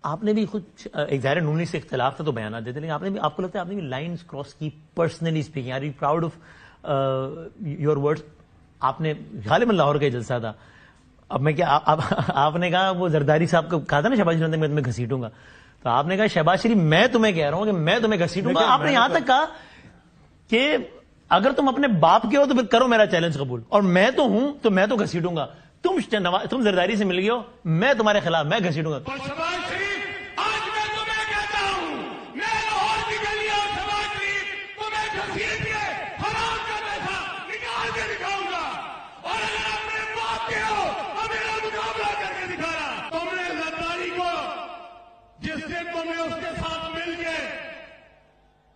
آپ نے بھی خود ایک ظاہر نونی سے اختلاف تھا تو بیانات دیتے، لیکن آپ نے بھی، آپ کو لگتا ہے آپ نے بھی لائنز کراس کی personally speaking? Are you proud of your words? آپ نے غالباً لاہور کا جلسہ تھا، اب میں کیا آپ نے کہا وہ زرداری صاحب کو کہا تھا نا شہباز شریف میں تمہیں گھسیٹوں گا، تو آپ نے کہا شہباز شریف میں تمہیں کہہ رہا ہوں کہ میں تمہیں گھسیٹوں گا. آپ نے یہاں تک کہا کہ اگر تم اپنے باپ کے ہو تو پھر کرو میرا چیلنج قبول، اور میں تو ہوں تو میں تو گھسیٹوں گا. تم زرداری سے مل گئے ہو، میں تمہارے خلاف، میں گھسیٹوں گا.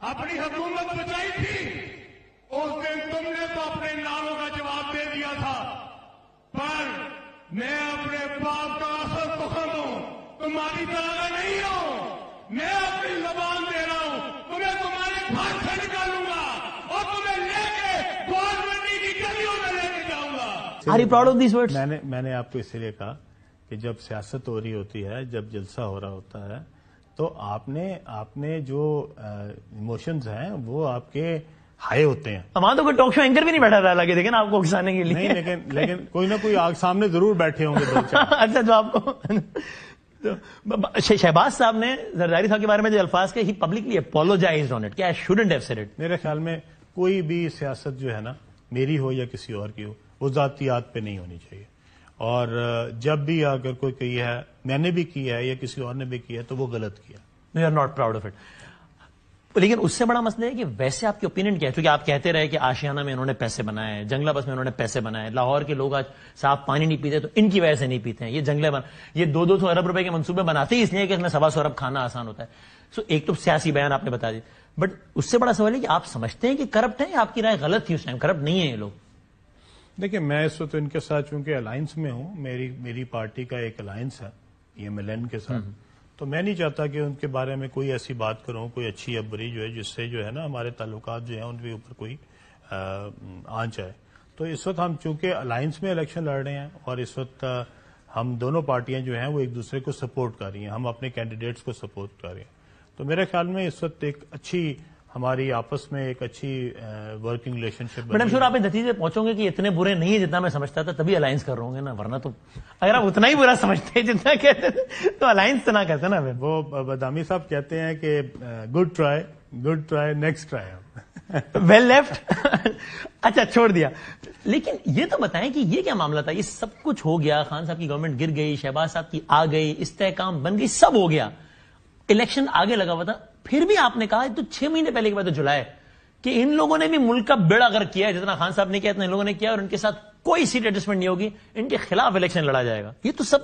اپنی حکومت بچائی تھی، اس دن تم نے تو اپنے نعروں کا جواب دے دیا تھا، پر میں اپنے باپ کا اصل تخم ہوں، تمہاری طرح کا نہیں ہوں. میں اپنی زبان دے رہا ہوں، تمہیں تمہارے گھر سے نکالوں گا اور تمہیں لے کے گوال منڈی کی گلیوں میں لے کے جاؤں گا. Are you proud of these words? میں نے آپ کو اس لیے کہا کہ جب سیاست ہو رہی ہوتی ہے، جب جلسہ ہو رہا ہوتا ہے، تو آپ نے جو ایموشنز ہیں وہ آپ کے ہائی ہوتے ہیں. وہاں تو کوئی ٹاک شو اینکر بھی نہیں بیٹھا رہا، لگے دیکھیں نا آپ کو اکسانے کے لیے. نہیں، لیکن کوئی نہ کوئی آگ سامنے ضرور بیٹھے ہوں گے. اچھا، جو آپ کو شہباز صاحب نے زرداری صاحب کے بارے میں جو الفاظ کے، ہی پبلکلی اپولوجائزڈ آن اٹ کہ I shouldn't have said it. میرے خیال میں کوئی بھی سیاست جو ہے نا، میری ہو یا کسی اور کی ہو، وہ ذاتیات پہ نہیں ہونی چاہیے. اور جب بھی اگر کوئی کہی ہے، میں نے بھی کیا ہے یا کسی اور نے بھی کیا ہے، تو وہ غلط کیا. You are not proud of it. لیکن اس سے بڑا مسئلہ ہے کہ ویسے آپ کی اوپینین کیا ہے؟ کیونکہ آپ کہتے رہے کہ آشیانہ میں انہوں نے پیسے بنائے، جنگلہ بس میں انہوں نے پیسے بنائے، لاہور کے لوگ آج صاف پانی نہیں پیتے تو ان کی وجہ سے نہیں پیتے ہیں، یہ جنگلے یہ 200 ارب روپے کے منصوبے بناتے ہی اس لیے کہ اس میں 125 ارب کھانا آسان ہوتا ہے. سو ایک تو سیاسی بیان آپ نے بتا دی، بٹ اس سے بڑا سوال ہے کہ آپ سمجھتے ہیں کہ کرپٹ ہیں یا آپ کی رائے غلط تھی اس ٹائم؟ کرپٹ نہیں ہے یہ لوگ. دیکھیں، میں اس وقت ان کے ساتھ چونکہ الائنس میں ہوں، میری پارٹی کا ایک الائنس ہے EMLN کے ساتھ، تو میں نہیں چاہتا کہ ان کے بارے میں کوئی ایسی بات کروں، کوئی اچھی یا بری جو ہے، جس سے جو ہے نا ہمارے تعلقات جو ہیں ان کے اوپر کوئی آنچ آئے. تو اس وقت ہم چونکہ الائنس میں الیکشن لڑ رہے ہیں، اور اس وقت ہم دونوں پارٹیاں جو ہیں وہ ایک دوسرے کو سپورٹ کر رہی ہیں، ہم اپنے کینڈیڈیٹس کو سپورٹ کر رہے ہیں. تو میرے خیال میں اس وقت ایک اچھی ہماری آپس میں ایک اچھی ورکنگ ریلیشن شپ. بٹ شور آپ نتیجے پہنچو گے کہ اتنے برے نہیں ہیں جتنا میں سمجھتا تھا، تبھی الائنس کر رہے ہوں گے نا، ورنہ تو اگر آپ اتنا ہی برا سمجھتے ہیں جتنا کہتے تھے تو الائنس تو نہ کرتے نا. پھر وہ بدامی صاحب کہتے ہیں کہ good try next try. Well left. اچھا، چھوڑ دیا. لیکن یہ تو بتائیں کہ یہ کیا معاملہ تھا؟ یہ سب کچھ ہو گیا، خان صاحب کی گورنمنٹ گر گئی، شہباز صاحب کی آ گئی، استحکام بن گئی، سب ہو گیا، الیکشن آگے لگا ہوا تھا، پھر بھی آپ نے کہا تو 6 مہینے پہلے کی بات ہے، جولائی، کہ ان لوگوں نے بھی ملک کا بیڑا غرق کیا ہے، جتنا خان صاحب نے کیا اتنا ان لوگوں نے کیا، اور ان کے ساتھ کوئی سیٹ ایڈجسٹمنٹ نہیں ہوگی، ان کے خلاف الیکشن لڑا جائے گا. یہ تو سب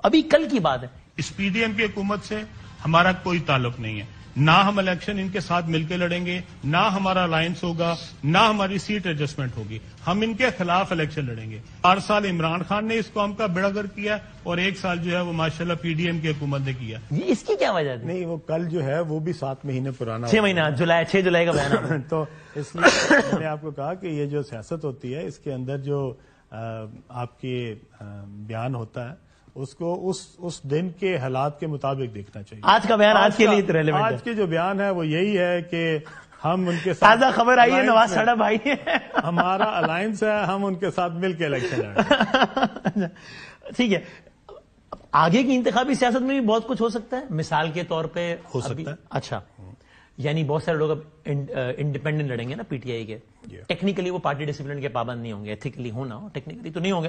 ابھی کل کی بات ہے. اس PDM کی حکومت سے ہمارا کوئی تعلق نہیں ہے، نہ ہم الیکشن ان کے ساتھ مل کے لڑیں گے، نہ ہمارا الائنس ہوگا، نہ ہماری سیٹ ایڈجسٹمنٹ ہوگی. ہم ان کے خلاف الیکشن لڑیں گے. 4 سال عمران خان نے اس قوم کا بیڑا غرق کیا، اور 1 سال جو ہے وہ ماشاءاللہ PDM کی حکومت نے کیا. یہ اس کی کیا وجہ تھی؟ نہیں، وہ کل جو ہے وہ بھی 7 مہینے پرانا، 6 مہینہ، 6 جولائی کا بیان. تو اس لیے میں نے آپ کو کہا کہ یہ جو سیاست ہوتی ہے، اس کے اندر جو آپ کے بیان ہوتا ہے، اس کو اس دن کے حالات کے مطابق دیکھنا چاہیے. آج کا بیان آج کے لیے ریلیونٹ ہے. آج کے جو بیان ہے وہ یہی ہے کہ ہم ان کے ساتھ، تازہ خبر آئی ہے، نواز سڑا بھائی ہے، ہمارا الائنس ہے، ہم ان کے ساتھ مل کے الیکشن لڑ رہے ہیں. ٹھیک ہے. آگے کی انتخابی سیاست میں بھی بہت کچھ ہو سکتا ہے، مثال کے طور پہ ہو سکتا ہے. اچھا، یعنی بہت سارے لوگ اب انڈیپینڈنٹ لڑیں گے نا PTI کے. ٹیکنیکلی وہ پارٹی ڈسپلن کے پابند نہیں ہوں گے، ایتھیکلی ہونا ہو، ٹیکنیکلی تو نہیں ہوں گے.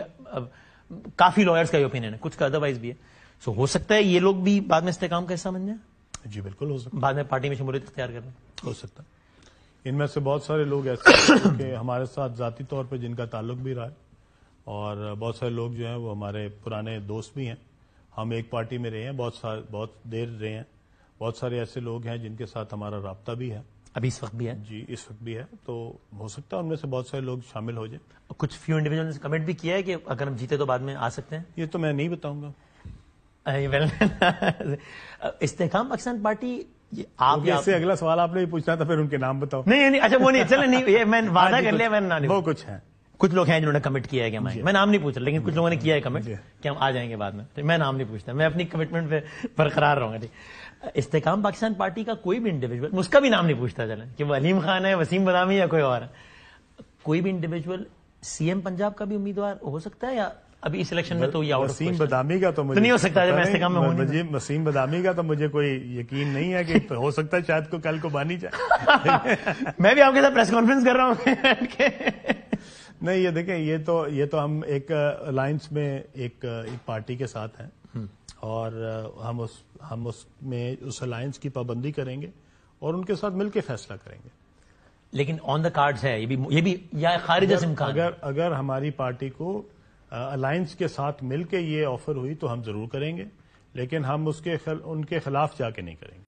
کافی لائرز کا یہ اوپینین ہے، کچھ کا ادروائز بھی ہے. سو ہو سکتا ہے یہ لوگ بھی بعد میں استحکام کا حصہ بن جائیں. جی بالکل ہو سکتا ہے، بعد میں پارٹی میں شمولیت اختیار کریں. ہو سکتا ہے. ان میں سے بہت سارے لوگ ایسے ہیں کہ ہمارے ساتھ ذاتی طور پہ جن کا تعلق بھی رہا ہے، اور بہت سارے لوگ جو ہیں وہ ہمارے پرانے دوست بھی ہیں. ہم ایک پارٹی میں رہے ہیں، بہت دیر رہے ہیں. بہت سارے ایسے لوگ ہیں جن کے ساتھ ہمارا رابطہ بھی ہے، ابھی اس وقت بھی ہے. جی اس وقت بھی ہے. تو ہو سکتا ہے ان میں سے بہت سارے لوگ شامل ہو جائیں. کچھ فیو انڈیویجول نے کمنٹ بھی کیا ہے کہ اگر ہم جیتے تو بعد میں آ سکتے ہیں. یہ تو میں نہیں بتاؤں گا. استحکام پاکستان پارٹی، آپ سے اگلا سوال آپ نے پوچھنا تھا، پھر ان کے نام بتاؤ. نہیں، اچھا وہ نہیں، چلے نہیں، یہ میں وعدہ کر لیا، میں وہ کچھ ہیں. کچھ لوگ ہیں جنہوں نے کمٹ کیا ہے کہ میں نام نہیں پوچھ رہا، لیکن کچھ لوگوں نے کیا ہے کمٹ کہ ہم آ جائیں گے بعد میں. میں نام نہیں پوچھتا، میں اپنی کمٹمنٹ پہ برقرار رہوں گا. استحکام پاکستان پارٹی کا کوئی بھی انڈیویجول، اس کا بھی نام نہیں پوچھتا چلیں کہ وہ علیم خان ہے، وسیم بدامی یا کوئی اور ہے. کوئی بھی انڈیویجول سی ایم پنجاب کا بھی امیدوار ہو سکتا ہے، یا ابھی اس الیکشن میں تو یہ آؤٹ آف وسیم بدامی کا تو مجھے نہیں ہو سکتا جب استحکام میں ہوں. وسیم بدامی کا تو مجھے کوئی یقین نہیں ہے کہ ہو سکتا ہے، شاید کو کل کو بانی جائے. میں بھی آپ کے ساتھ پریس کانفرنس کر رہا ہوں. نہیں، یہ دیکھیں، یہ تو ہم ایک الائنس میں ایک پارٹی کے ساتھ ہیں، اور ہم اس میں اس الائنس کی پابندی کریں گے اور ان کے ساتھ مل کے فیصلہ کریں گے. لیکن آن دا کارڈز ہے یہ بھی یا خارج از امکان؟ اگر ہماری پارٹی کو الائنس کے ساتھ مل کے یہ آفر ہوئی تو ہم ضرور کریں گے، لیکن ہم ان کے خلاف جا کے نہیں کریں گے.